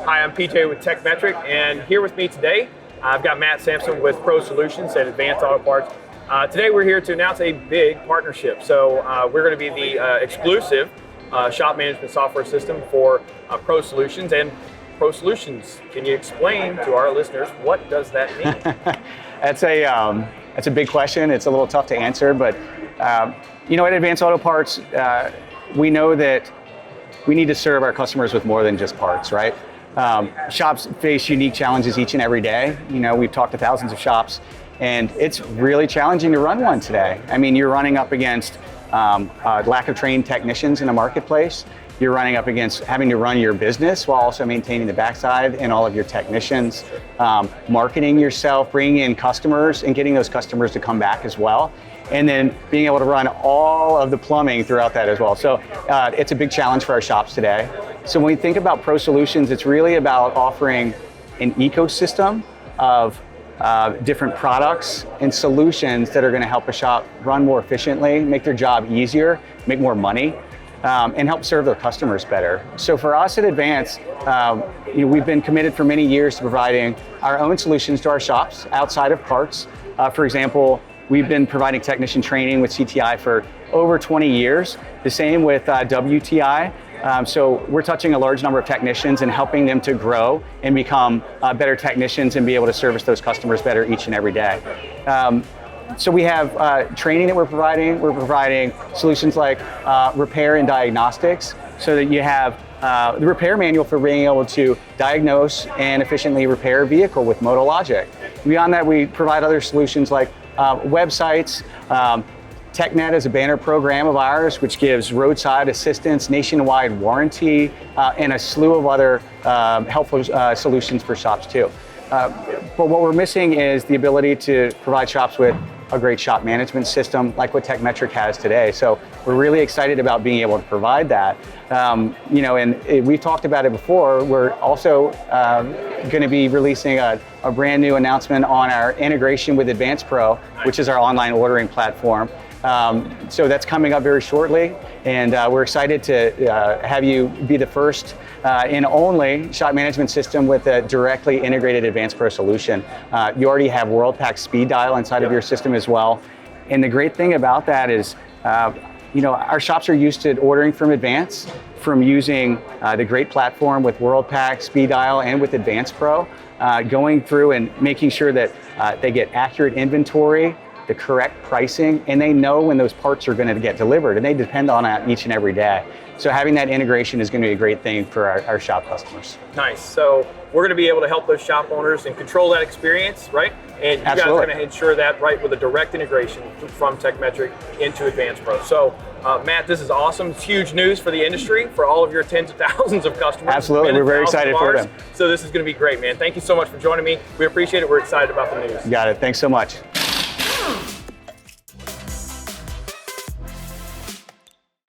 Hi, I'm PJ with Tekmetric, and here with me today, I've got Matt Sampson with Pro Solutions at Advanced Auto Parts. Today we're here to announce a big partnership. So we're going to be the exclusive shop management software system for Pro Solutions. And Pro Solutions, can you explain to our listeners, what does that mean? That's a big question. It's a little tough to answer, but at Advanced Auto Parts, we know that we need to serve our customers with more than just parts, right? Shops face unique challenges each and every day. We've talked to thousands of shops, and it's really challenging to run one today. I mean, you're running up against lack of trained technicians in the marketplace. You're running up against having to run your business while also maintaining the backside and all of your technicians, marketing yourself, bringing in customers and getting those customers to come back as well. And then being able to run all of the plumbing throughout that as well. So it's a big challenge for our shops today. So when we think about Pro Solutions, it's really about offering an ecosystem of different products and solutions that are going to help a shop run more efficiently, make their job easier, make more money, and help serve their customers better. So for us at Advanced, we've been committed for many years to providing our own solutions to our shops outside of parts. For example, we've been providing technician training with CTI for over 20 years. The same with WTI. So we're touching a large number of technicians and helping them to grow and become better technicians and be able to service those customers better each and every day. So we have training that we're providing. We're providing solutions like repair and diagnostics, so that you have the repair manual for being able to diagnose and efficiently repair a vehicle with MotoLogic. Beyond that, we provide other solutions like websites. TechNet is a banner program of ours, which gives roadside assistance, nationwide warranty, and a slew of other helpful solutions for shops too. But what we're missing is the ability to provide shops with a great shop management system like what Tekmetric has today. So we're really excited about being able to provide that. And we've talked about it before. We're also going to be releasing a brand new announcement on our integration with Advanced Pro, which is our online ordering platform. So that's coming up very shortly, and we're excited to have you be the first and only shop management system with a directly integrated Advanced Pro solution. You already have WorldPack speed dial inside of your system as well. And the great thing about that is, our shops are used to ordering from Advanced, from using the great platform with WorldPack, speed dial, and with Advanced Pro, going through and making sure that they get accurate inventory, the correct pricing, and they know when those parts are going to get delivered, and they depend on that each and every day. So having that integration is going to be a great thing for our shop customers. Nice. So we're going to be able to help those shop owners and control that experience, right? And you guys are going to ensure that, right, with a direct integration from Tekmetric into Advanced Pro. So Matt, this is awesome. It's huge news for the industry, for all of your tens of thousands of customers. Absolutely. We're very excited for them. So this is going to be great, man. Thank you so much for joining me. We appreciate it. We're excited about the news. You got it. Thanks so much.